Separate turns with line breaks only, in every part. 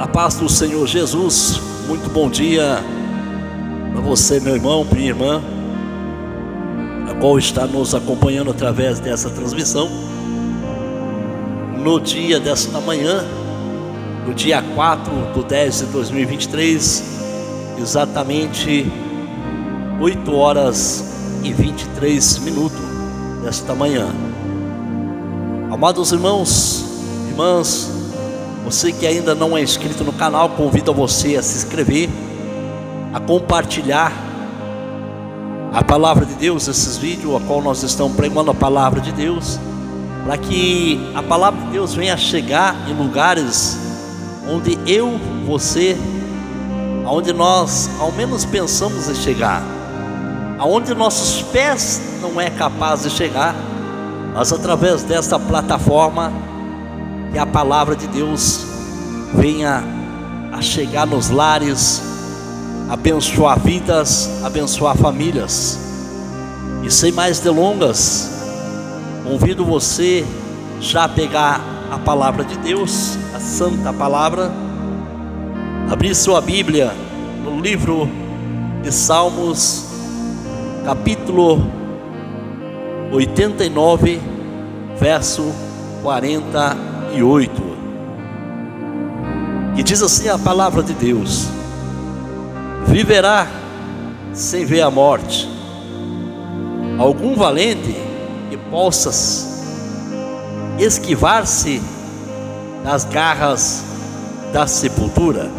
A paz do Senhor Jesus, muito bom dia para você, meu irmão, minha irmã, a qual está nos acompanhando através dessa transmissão, no dia desta manhã, no dia 4/10/2023, exatamente 8 horas e 23 minutos desta manhã. Amados irmãos, irmãs, você que ainda não é inscrito no canal, convido você a se inscrever, a compartilhar a palavra de Deus, esses vídeos, a qual nós estamos pregando a palavra de Deus, para que a palavra de Deus venha chegar em lugares onde eu, você, aonde nós ao menos pensamos em chegar, aonde nossos pés não é capaz de chegar, mas através desta plataforma, que a palavra de Deus venha a chegar nos lares, abençoar vidas, abençoar famílias. E sem mais delongas, convido você já a pegar a palavra de Deus, a santa palavra, abrir sua Bíblia no livro de Salmos, capítulo 89, verso 48, que diz assim a palavra de Deus: viverá sem ver a morte algum valente que possas esquivar-se das garras da sepultura.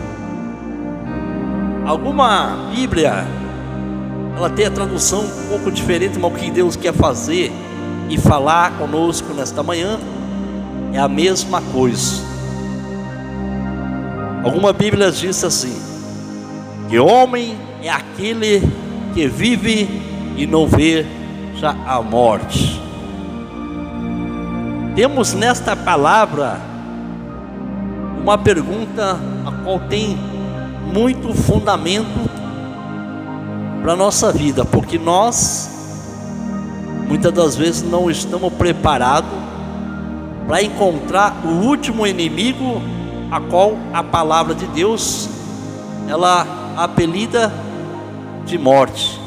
Alguma Bíblia, ela tem a tradução um pouco diferente, mas o que Deus quer fazer e falar conosco nesta manhã é a mesma coisa. Alguma Bíblia diz assim: que homem é aquele que vive e não vê já a morte. Temos nesta palavra uma pergunta a qual tem muito fundamento para a nossa vida, porque nós muitas das vezes não estamos preparados para encontrar o último inimigo, a qual a palavra de Deus ela apelida de morte.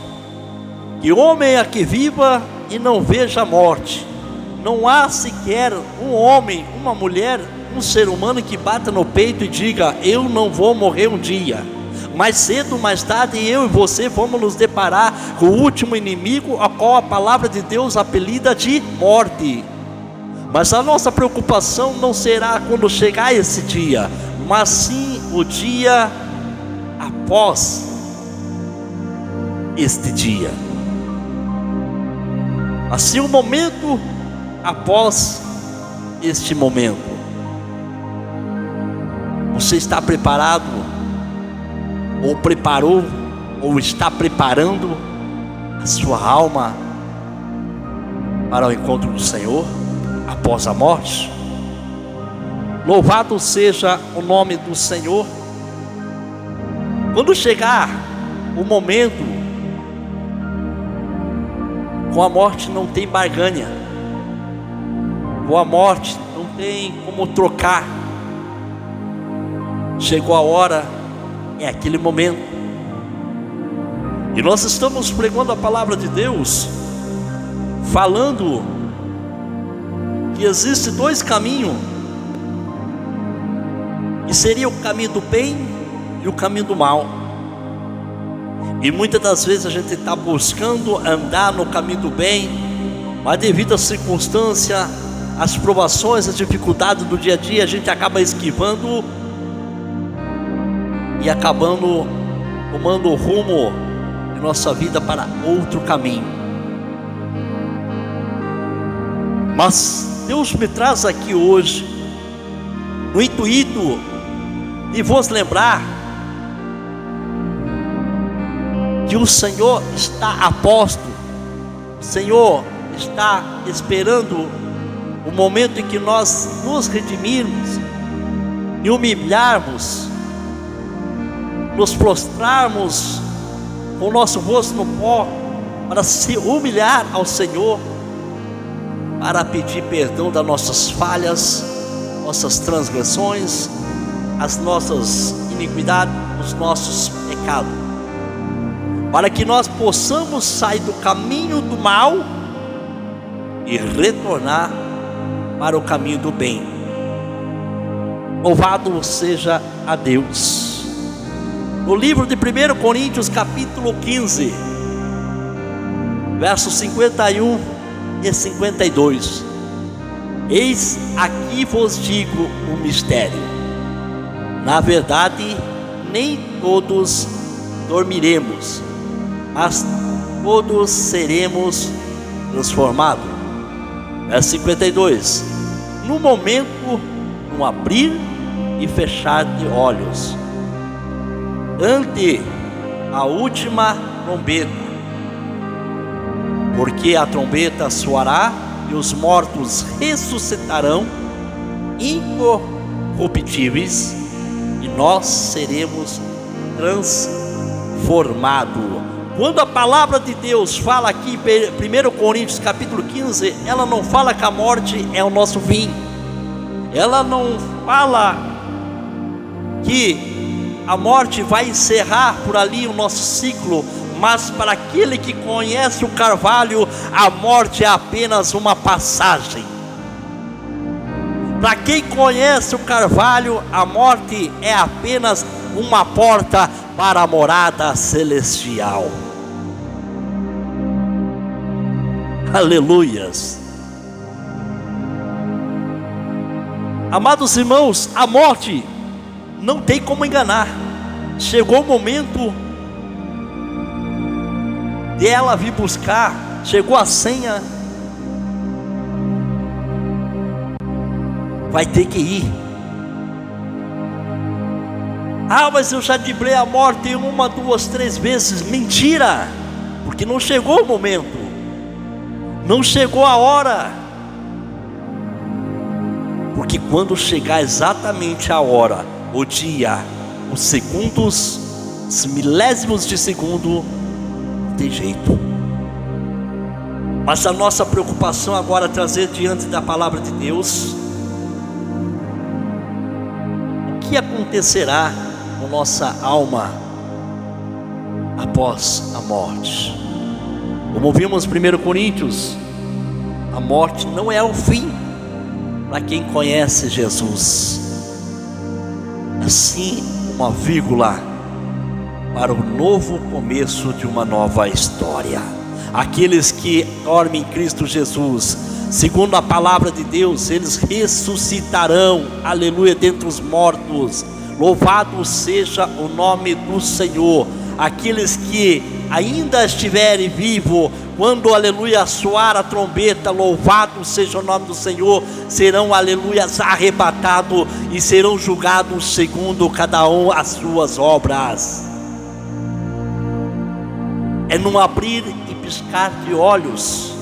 Que homem é que viva e não veja a morte. Não há sequer um homem, uma mulher, um ser humano que bata no peito e diga: eu não vou morrer um dia. Mais cedo ou mais tarde, eu e você vamos nos deparar com o último inimigo, a qual a palavra de Deus apelida de morte. Mas a nossa preocupação não será quando chegar esse dia, mas sim o dia após este dia. Assim, o momento após este momento. Você está preparado, ou preparou, ou está preparando a sua alma para o encontro do Senhor após a morte? Louvado seja o nome do Senhor. Quando chegar o momento, com a morte não tem barganha, com a morte não tem como trocar. Chegou a hora, é aquele momento. E nós estamos pregando a palavra de Deus, falando que existe dois caminhos, que seria o caminho do bem e o caminho do mal. E muitas das vezes a gente está buscando andar no caminho do bem, mas devido às circunstâncias, às provações, às dificuldades do dia a dia, a gente acaba esquivando e acabando tomando o rumo de nossa vida para outro caminho. Mas Deus me traz aqui hoje no intuito de vos lembrar que o Senhor está a posto. O Senhor está esperando o momento em que nós nos redimirmos e humilharmos, nos prostrarmos com o nosso rosto no pó, para se humilhar ao Senhor, para pedir perdão das nossas falhas, nossas transgressões, as nossas iniquidades, os nossos pecados, para que nós possamos sair do caminho do mal e retornar para o caminho do bem. Louvado seja a Deus. No livro de 1 Coríntios capítulo 15, versos 51 e 52. Eis aqui vos digo um mistério. Na verdade, nem todos dormiremos, mas todos seremos transformados. Verso 52. No momento, no abrir e fechar de olhos, ante a última trombeta, porque a trombeta soará e os mortos ressuscitarão incorruptíveis e nós seremos transformados. Quando a palavra de Deus fala aqui em 1 Coríntios capítulo 15, ela não fala que a morte é o nosso fim. Ela não fala que a morte vai encerrar por ali o nosso ciclo, mas para aquele que conhece o Carvalho, a morte é apenas uma passagem. Para quem conhece o Carvalho, a morte é apenas uma porta para a morada celestial. Aleluias. Amados irmãos, a morte não tem como enganar. Chegou o momento dela vir buscar, chegou a senha, vai ter que ir. Ah, mas eu já driblei a morte 1, 2, 3 vezes. Mentira, porque não chegou o momento, não chegou a hora. Porque quando chegar exatamente a hora, o dia, os segundos, os milésimos de segundo, tem jeito. Mas a nossa preocupação agora é trazer diante da palavra de Deus o que acontecerá com nossa alma após a morte. Como vimos em 1 Coríntios, a morte não é o fim para quem conhece Jesus, assim uma vírgula para o novo começo de uma nova história. Aqueles que dormem em Cristo Jesus, segundo a palavra de Deus, eles ressuscitarão, aleluia, dentre os mortos. Louvado seja o nome do Senhor. Aqueles que ainda estiverem vivos, quando, aleluia, soar a trombeta, louvado seja o nome do Senhor, serão, aleluia, arrebatados e serão julgados segundo cada um as suas obras. É num abrir e piscar de olhos.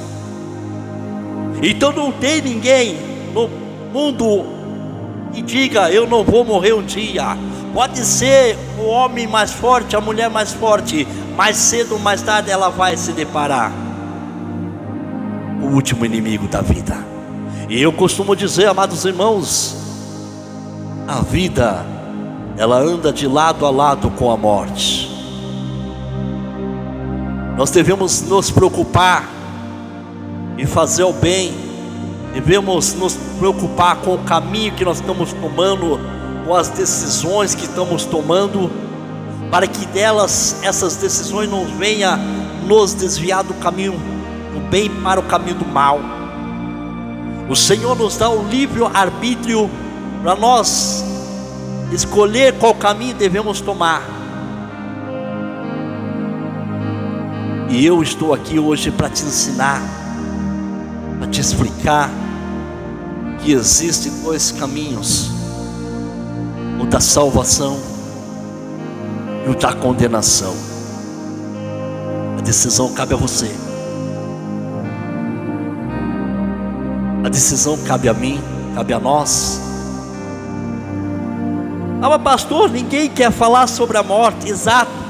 Então não tem ninguém no mundo que diga: eu não vou morrer um dia. Pode ser o homem mais forte, a mulher mais forte, mais cedo ou mais tarde ela vai se deparar com o último inimigo da vida. E eu costumo dizer, amados irmãos, a vida, ela anda de lado a lado com a morte. Nós devemos nos preocupar e fazer o bem. Devemos nos preocupar com o caminho que nós estamos tomando, com as decisões que estamos tomando, para que delas, essas decisões não venham nos desviar do caminho do bem para o caminho do mal. O Senhor nos dá o livre arbítrio para nós escolher qual caminho devemos tomar. E eu estou aqui hoje para te ensinar, para te explicar que existem dois caminhos: o da salvação e o da condenação. A decisão cabe a você. A decisão cabe a mim, cabe a nós. Ah, mas pastor, ninguém quer falar sobre a morte. Exato.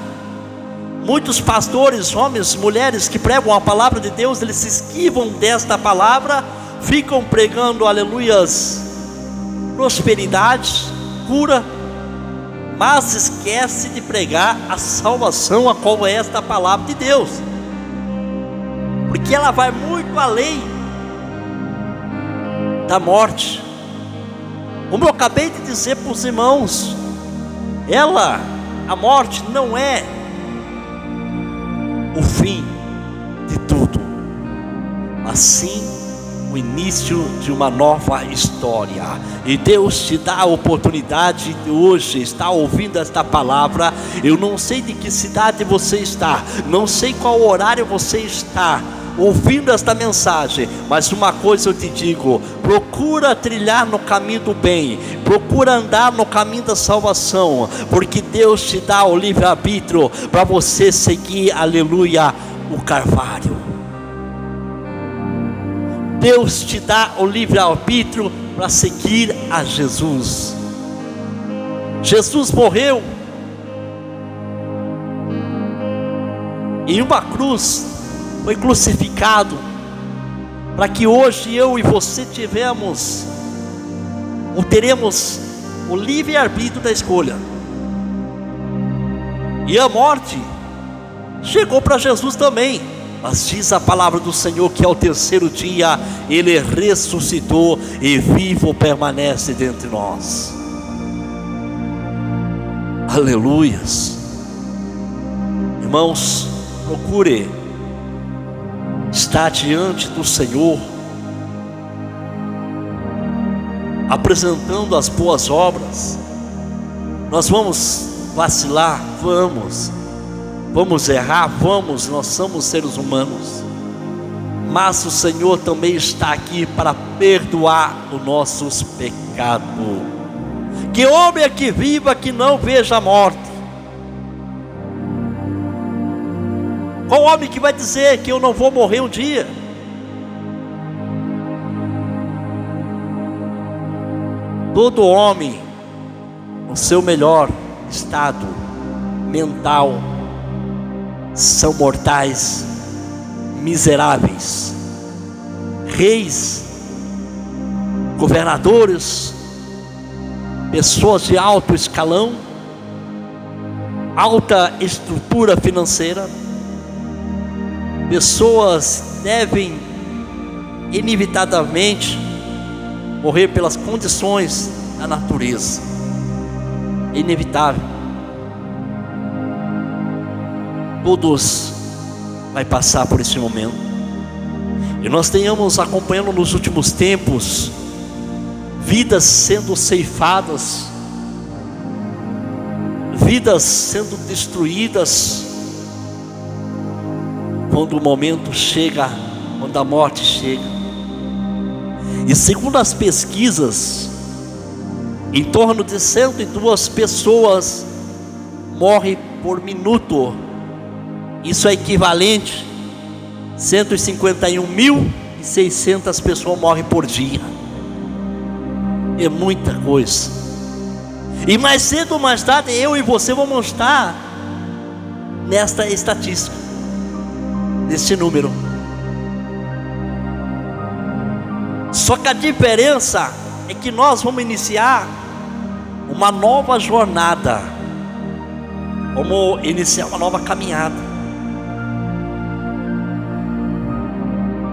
Muitos pastores, homens, mulheres que pregam a palavra de Deus, eles se esquivam desta palavra, ficam pregando, aleluias, prosperidade, cura, mas esquece de pregar a salvação, a qual é esta palavra de Deus, porque ela vai muito além da morte. Como eu acabei de dizer para os irmãos, a morte não é o fim de tudo, mas sim o início de uma nova história. E Deus te dá a oportunidade de hoje estar ouvindo esta palavra. Eu não sei de que cidade você está, não sei qual horário você está ouvindo esta mensagem, mas uma coisa eu te digo: procura trilhar no caminho do bem, procura andar no caminho da salvação, porque Deus te dá o livre-arbítrio para você seguir, aleluia, o Calvário. Deus te dá o livre-arbítrio para seguir a Jesus. Jesus morreu em uma cruz, foi crucificado, para que hoje eu e você teremos o livre-arbítrio da escolha. E a morte chegou para Jesus também, mas diz a palavra do Senhor que ao terceiro dia Ele ressuscitou e vivo permanece dentre nós. Aleluias. Irmãos, procure estar diante do Senhor, apresentando as boas obras. Nós vamos vacilar, vamos errar, nós somos seres humanos, mas o Senhor também está aqui para perdoar os nossos pecados. Que homem é que viva que não veja a morte? Qual homem que vai dizer que eu não vou morrer um dia? Todo homem, no seu melhor estado mental, são mortais, miseráveis, reis, governadores, pessoas de alto escalão, alta estrutura financeira. Pessoas devem inevitavelmente morrer pelas condições da natureza, é inevitável. Todos vai passar por esse momento. E nós tenhamos acompanhando nos últimos tempos vidas sendo ceifadas, vidas sendo destruídas, quando o momento chega, quando a morte chega. E segundo as pesquisas, em torno de 102 pessoas morrem por minuto. Isso é equivalente a 151.600 pessoas morrem por dia. É muita coisa. E mais cedo ou mais tarde, eu e você vamos estar nesta estatística, nesse número. Só que a diferença é que nós vamos iniciar uma nova jornada, vamos iniciar uma nova caminhada.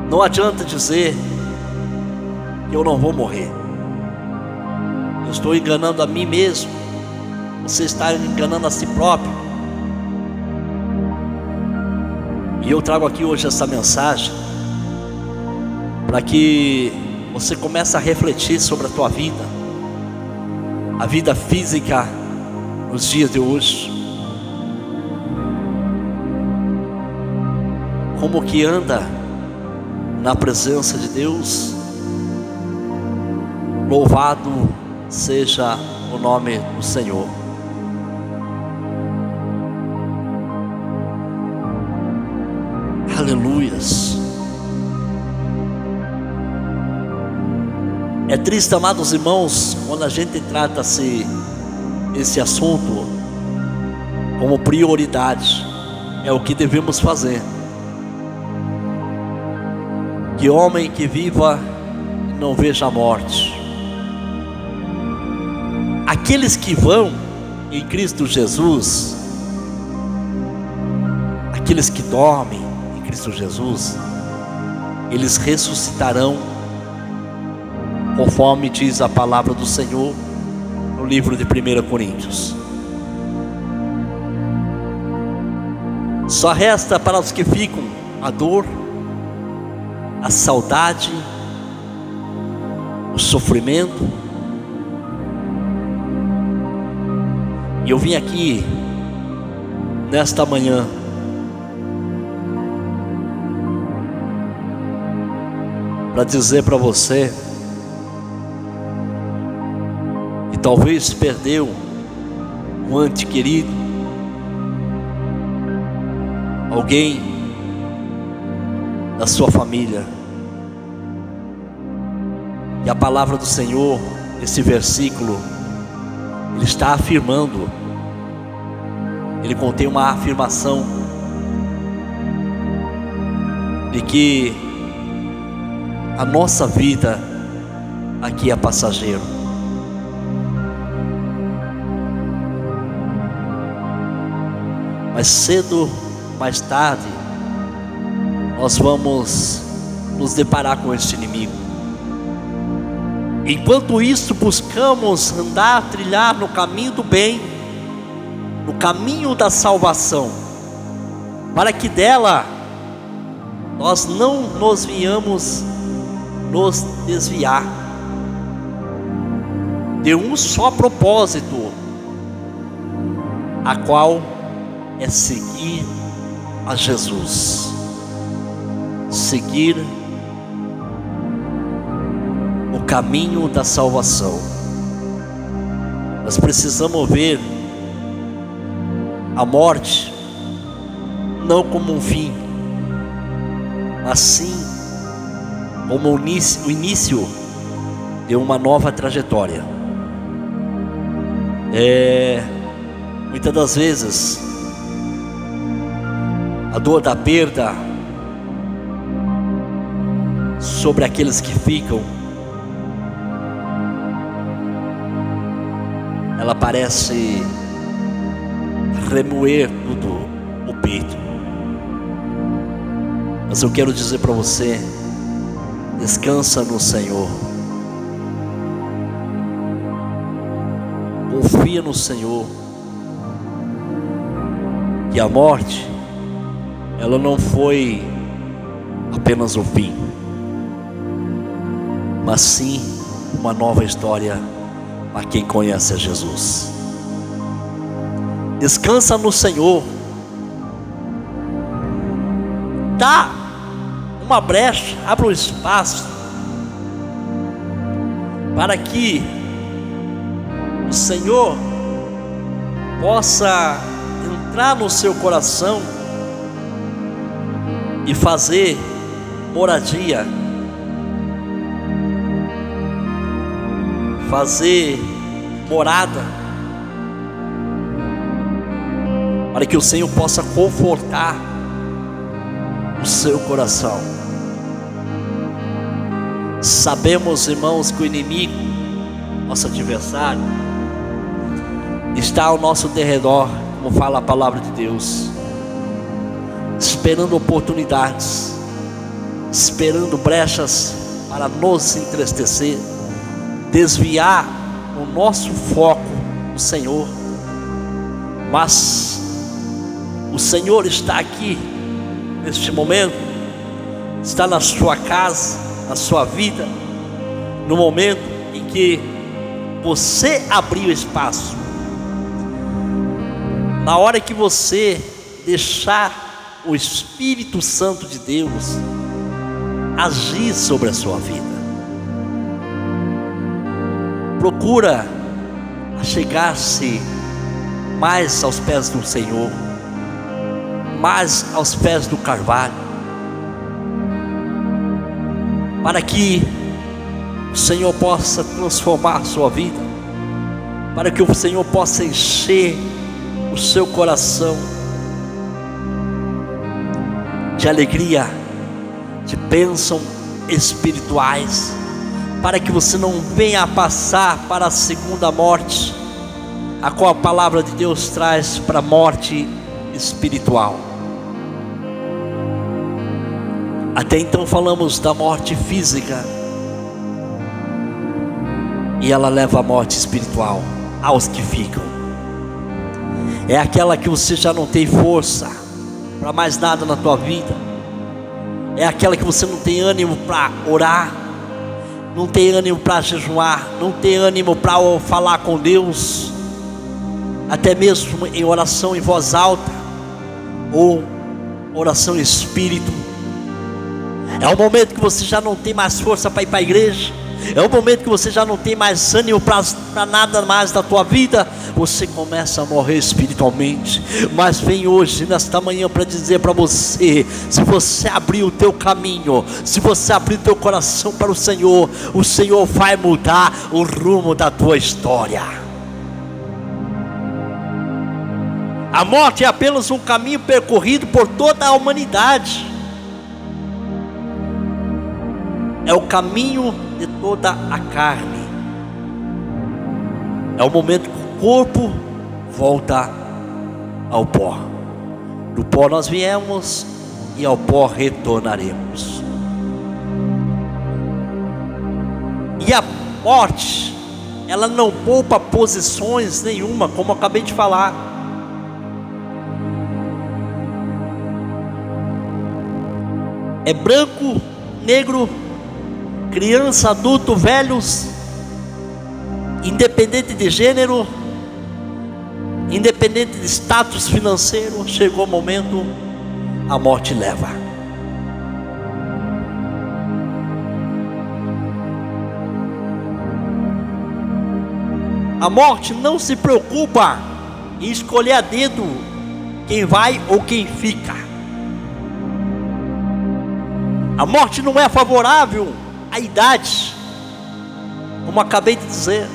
Não adianta dizer que eu não vou morrer. Eu estou enganando a mim mesmo, você está enganando a si próprio. E eu trago aqui hoje essa mensagem para que você comece a refletir sobre a tua vida, a vida física nos dias de hoje. Como que anda na presença de Deus? Louvado seja o nome do Senhor. Aleluias. É triste, amados irmãos, quando a gente trata esse assunto como prioridade. É o que devemos fazer. Que homem que viva e não veja a morte. Aqueles que vão em Cristo Jesus, aqueles que dormem em Cristo Jesus, eles ressuscitarão, conforme diz a palavra do Senhor no livro de 1 Coríntios. Só resta para os que ficam a dor, a saudade, o sofrimento. E eu vim aqui nesta manhã para dizer para você que talvez perdeu um ente querido, alguém da sua família. E a palavra do Senhor, esse versículo, ele está afirmando, ele contém uma afirmação de que a nossa vida aqui é passageiro. Mas cedo, mais tarde, nós vamos nos deparar com este inimigo. Enquanto isso, buscamos andar, trilhar no caminho do bem, no caminho da salvação, para que dela nós não nos venhamos nos desviar de um só propósito, a qual é seguir a Jesus, seguir o caminho da salvação. Nós precisamos ver a morte não como um fim, mas sim como o início de uma nova trajetória. Muitas das vezes a dor da perda sobre aqueles que ficam, ela parece remoer tudo o peito. Mas eu quero dizer para você: descansa no Senhor, confia no Senhor, que a morte, ela não foi apenas o fim, mas sim uma nova história para quem conhece a Jesus. Descansa no Senhor, dá uma brecha, abre um espaço para que o Senhor possa entrar no seu coração e fazer moradia, fazer morada, para que o Senhor possa confortar o seu coração. Sabemos, irmãos, que o inimigo, nosso adversário, está ao nosso derredor, como fala a palavra de Deus, esperando oportunidades, esperando brechas para nos entristecer, desviar o nosso foco do Senhor. Mas o Senhor está aqui neste momento, está na sua casa, na sua vida, no momento em que você abriu espaço, na hora que você deixar o Espírito Santo de Deus agir sobre a sua vida. Procura chegar-se mais aos pés do Senhor, mais aos pés do Carvalho, para que o Senhor possa transformar a sua vida, para que o Senhor possa encher o seu coração de alegria, de bênção espirituais, para que você não venha a passar para a segunda morte, a qual a palavra de Deus traz para a morte espiritual. Até então falamos da morte física, e ela leva à morte espiritual aos que ficam. É aquela que você já não tem força para mais nada na tua vida. É aquela que você não tem ânimo para orar, não tem ânimo para jejuar, não tem ânimo para falar com Deus, até mesmo em oração em voz alta ou oração em espírito. É o momento que você já não tem mais força para ir para a igreja. É o momento que você já não tem mais ânimo para nada mais da tua vida. Você começa a morrer espiritualmente. Mas vem hoje, nesta manhã, para dizer para você: se você abrir o teu caminho, se você abrir o teu coração para o Senhor vai mudar o rumo da tua história. A morte é apenas um caminho percorrido por toda a humanidade. É o caminho de toda a carne. É o momento que o corpo volta ao pó. Do pó nós viemos e ao pó retornaremos. E a morte, ela não poupa posições nenhuma, como eu acabei de falar. É branco, negro, criança, adulto, velhos, independente de gênero, independente de status financeiro, chegou o momento, a morte leva. A morte não se preocupa em escolher a dedo quem vai ou quem fica. A morte não é favorável à idade, como acabei de dizer.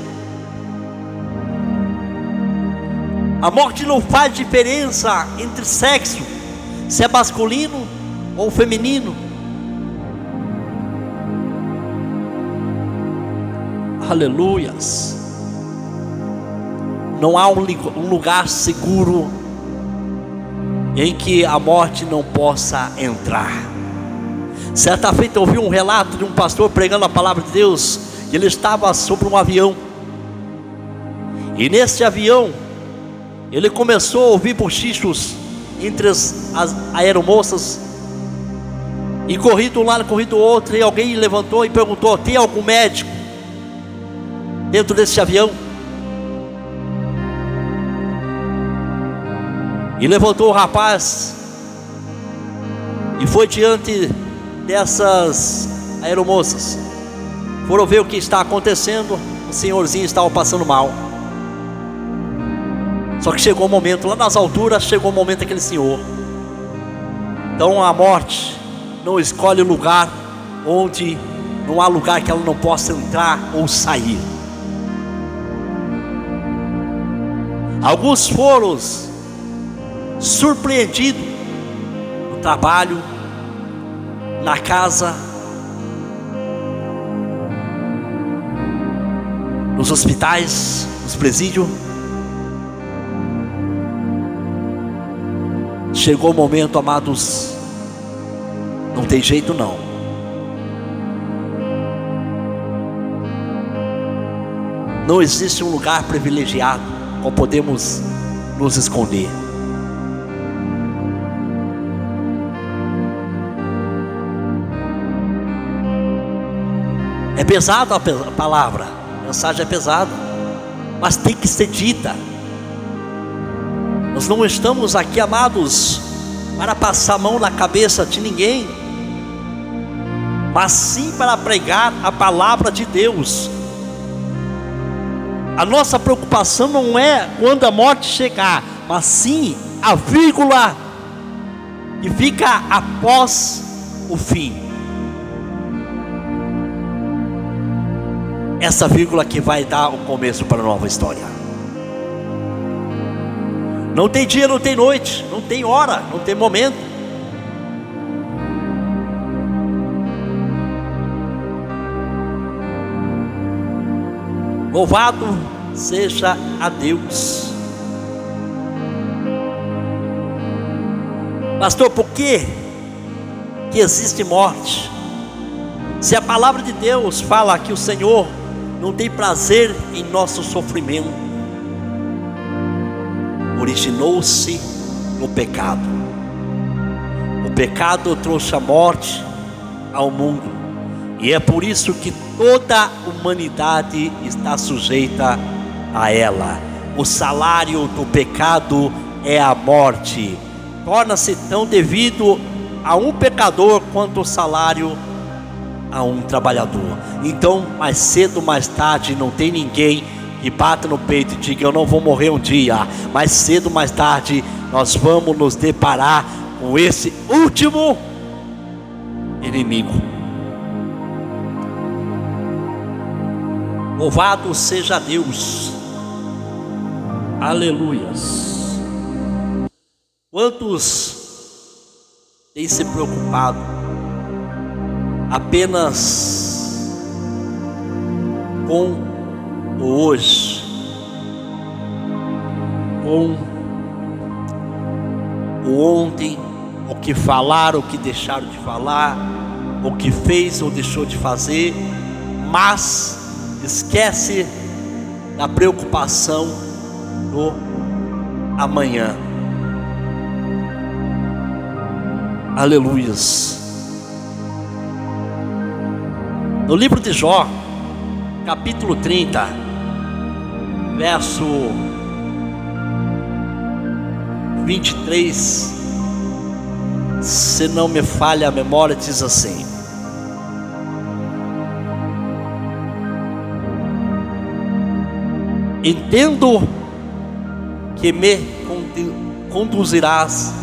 A morte não faz diferença entre sexo, se é masculino ou feminino. Aleluias. Não há um lugar seguro em que a morte não possa entrar. Certa feita eu ouvi um relato de um pastor pregando a palavra de Deus. Ele estava sobre um avião, e nesse avião ele começou a ouvir bochichos entre as aeromoças, e corri de um lado, corri do outro, e alguém levantou e perguntou: tem algum médico dentro desse avião? E levantou o rapaz e foi diante dessas aeromoças. Foram ver o que está acontecendo. O senhorzinho estava passando mal. Só que chegou o momento, lá nas alturas, chegou o momento daquele senhor. Então a morte não escolhe lugar onde não há lugar que ela não possa entrar ou sair. Alguns foram surpreendidos no trabalho, na casa, nos hospitais, nos presídios. Chegou o momento, amados, não tem jeito não. Não existe um lugar privilegiado onde podemos nos esconder. É pesada a palavra, a mensagem é pesada, mas tem que ser dita. Nós não estamos aqui, amados, para passar a mão na cabeça de ninguém, mas sim para pregar a palavra de Deus. A nossa preocupação não é quando a morte chegar, mas sim a vírgula que fica após o fim. Essa vírgula que vai dar o começo para a nova história. Não tem dia, não tem noite, não tem hora, não tem momento. Louvado seja a Deus. Pastor, por que existe morte? Se a palavra de Deus fala que o Senhor não tem prazer em nosso sofrimento, originou-se no pecado. O pecado trouxe a morte ao mundo, e é por isso que toda a humanidade está sujeita a ela. O salário do pecado é a morte. Torna-se tão devido a um pecador quanto o salário a um trabalhador. Então, mais cedo ou mais tarde, não tem ninguém que bata no peito e diga: eu não vou morrer um dia. Mais cedo ou mais tarde, nós vamos nos deparar com esse último inimigo. Louvado seja Deus. Aleluias. Quantos têm se preocupado apenas com o hoje, com o ontem, o que falaram, o que deixaram de falar, o que fez ou deixou de fazer, mas esquece da preocupação do amanhã. Aleluias. No livro de Jó, capítulo 30, verso 23, se não me falha a memória, diz assim: entendo que me conduzirás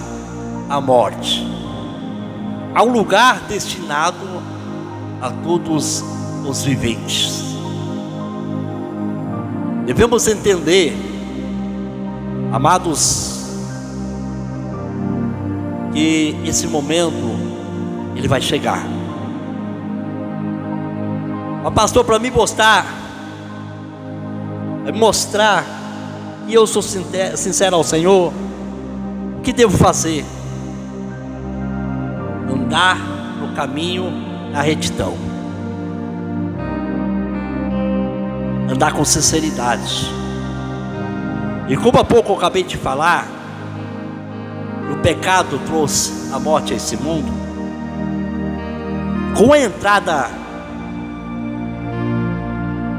à morte, ao lugar destinado a todos os viventes. Devemos entender, amados, que esse momento ele vai chegar. Mas pastor, para me mostrar que eu sou sincero ao Senhor, o que devo fazer? Andar no caminho da retidão, andar com sinceridade. E como há pouco eu acabei de falar, o pecado trouxe a morte a esse mundo. Com a entrada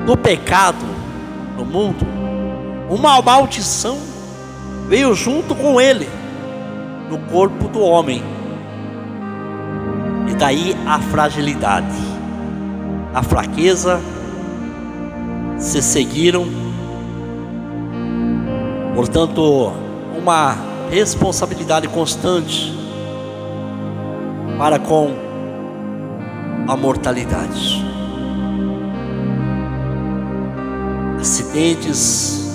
do pecado no mundo, uma maldição veio junto com ele no corpo do homem. E daí a fragilidade, a fraqueza se seguiram. Portanto, uma responsabilidade constante para com a mortalidade. Acidentes,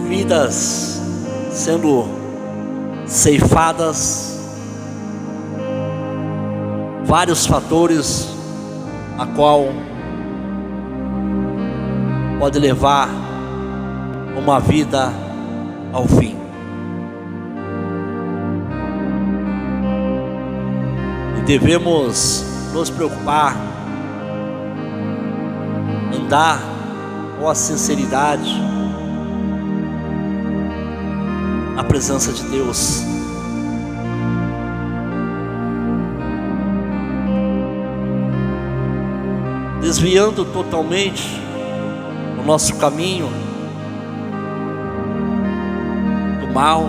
vidas sendo ceifadas, vários fatores a qual pode levar uma vida ao fim. E devemos nos preocupar, andar com a sinceridade na presença de Deus. Desviando totalmente o nosso caminho do mal,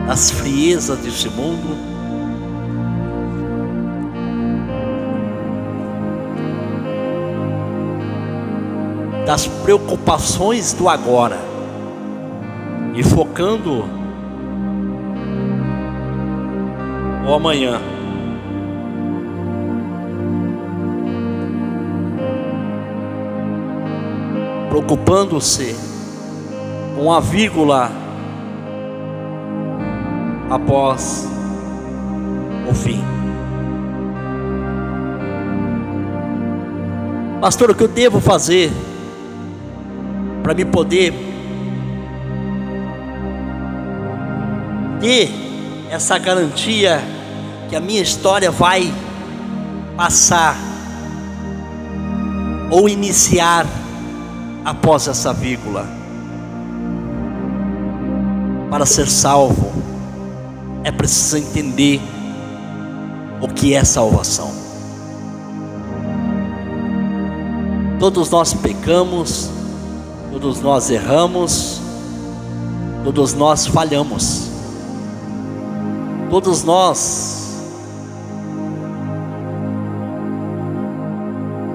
das friezas deste mundo, das preocupações do agora, e focando o amanhã. Preocupando-se com a vírgula após o fim. Pastor, o que eu devo fazer para me poder ter essa garantia que a minha história vai passar ou iniciar após essa vírgula? Para ser salvo, é preciso entender o que é salvação. Todos nós pecamos, todos nós erramos, todos nós falhamos, todos nós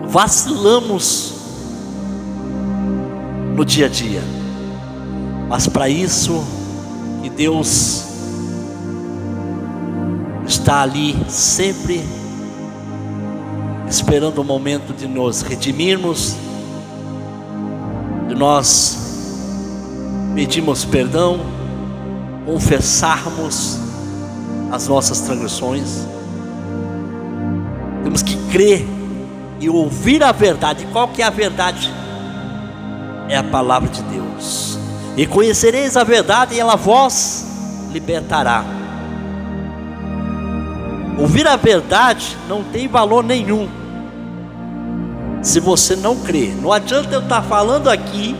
vacilamos no dia a dia. Mas para isso que Deus está ali sempre esperando o momento de nos redimirmos, de nós pedirmos perdão, confessarmos as nossas transgressões. Temos que crer e ouvir a verdade. Qual que é a verdade? É a palavra de Deus. E conhecereis a verdade e ela vos libertará. Ouvir a verdade não tem valor nenhum se você não crer. Não adianta eu estar falando aqui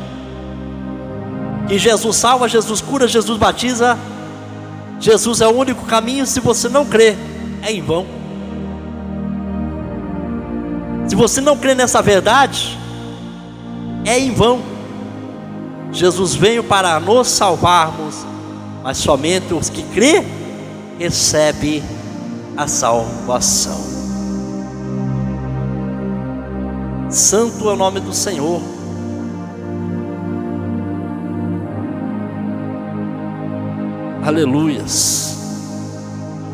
que Jesus salva, Jesus cura, Jesus batiza, Jesus é o único caminho. Se você não crer, é em vão. Se você não crê nessa verdade, é em vão. Jesus veio para nos salvarmos, mas somente os que crê recebem a salvação. Santo é o nome do Senhor. Aleluias.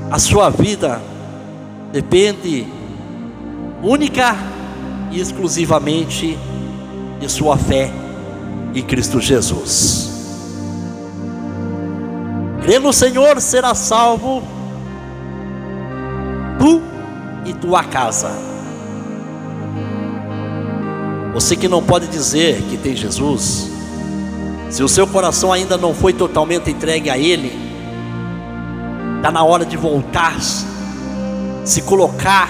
A sua vida depende única e exclusivamente de sua fé em Cristo Jesus. Crê no Senhor, será salvo tu e tua casa. Você que não pode dizer que tem Jesus, se o seu coração ainda não foi totalmente entregue a Ele, está na hora de voltar, se colocar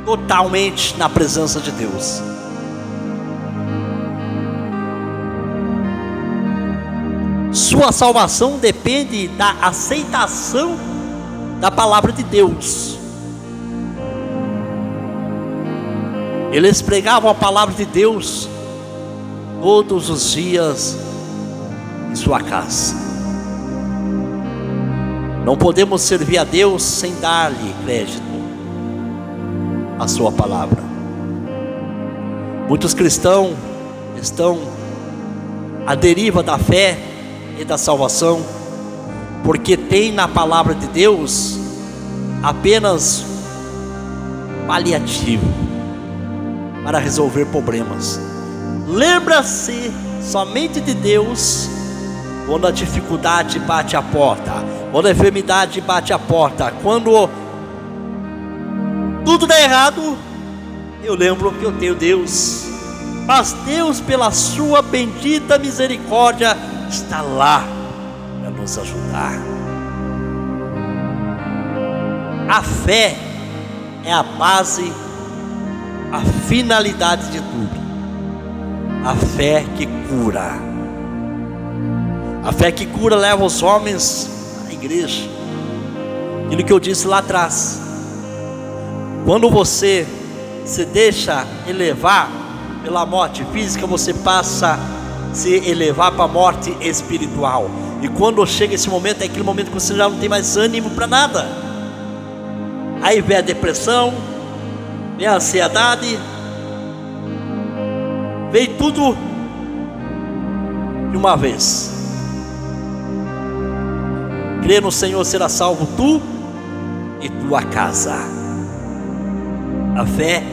totalmente na presença de Deus. Sua salvação depende da aceitação da palavra de Deus. Eles pregavam a palavra de Deus todos os dias em sua casa. Não podemos servir a Deus sem dar-lhe crédito à sua palavra. Muitos cristãos estão à deriva da fé e da salvação, porque tem na palavra de Deus apenas paliativo para resolver problemas. Lembra-se somente de Deus quando a dificuldade bate a porta, quando a enfermidade bate a porta, quando tudo dá errado. Eu lembro que eu tenho Deus, mas Deus, pela sua bendita misericórdia, está lá para nos ajudar. A fé é a base, a finalidade de tudo. A fé que cura. A fé que cura leva os homens à igreja. Aquilo que eu disse lá atrás. Quando você se deixa elevar pela morte física, você passa a se elevar para a morte espiritual. E quando chega esse momento, é aquele momento que você já não tem mais ânimo para nada. Aí vem a depressão, vem a ansiedade, vem tudo de uma vez. Crê no Senhor, será salvo tu e tua casa. A fé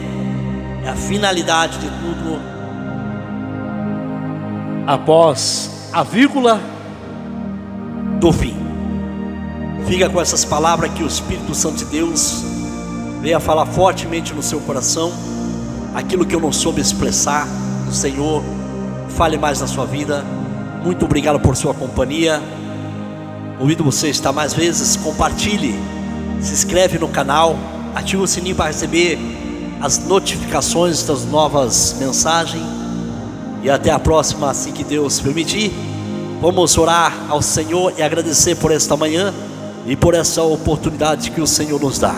é a finalidade de tudo. Após a vírgula do fim. Fica com essas palavras que o Espírito Santo de Deus venha falar fortemente no seu coração. aquilo que eu não soube expressar, o Senhor fale mais na sua vida. Muito obrigado por sua companhia. Convido você a estar mais vezes, compartilhe, se inscreve no canal, ative o sininho para receber as notificações das novas mensagens. E até a próxima, assim que Deus permitir. Vamos orar ao Senhor e agradecer por esta manhã e por essa oportunidade que o Senhor nos dá.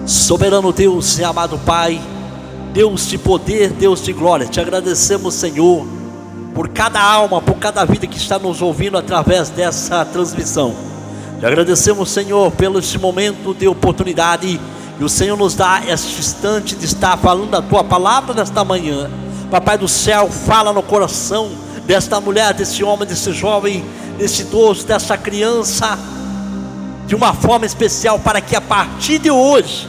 Soberano Deus e amado Pai, Deus de poder, Deus de glória, te agradecemos, Senhor, por cada alma, por cada vida que está nos ouvindo através dessa transmissão. Te agradecemos, Senhor, pelo este momento de oportunidade que o Senhor nos dá, este instante de estar falando a Tua palavra nesta manhã. Papai do céu, fala no coração desta mulher, desse homem, desse jovem, desse idoso, dessa criança, de uma forma especial, para que a partir de hoje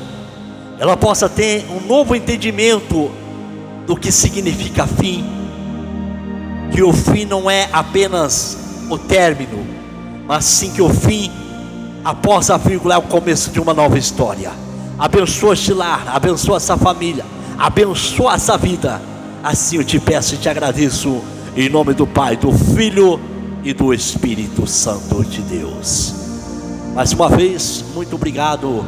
ela possa ter um novo entendimento do que significa fim. Que o fim não é apenas o término, mas sim que o fim, após a vírgula, é o começo de uma nova história. Abençoa este lar, abençoa essa família, abençoa essa vida. Assim eu te peço e te agradeço, em nome do Pai, do Filho e do Espírito Santo de Deus. Mais uma vez, muito obrigado.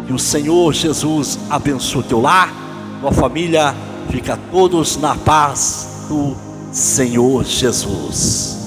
Que o Senhor Jesus abençoe o teu lar, tua família. Fica todos na paz do Senhor Jesus.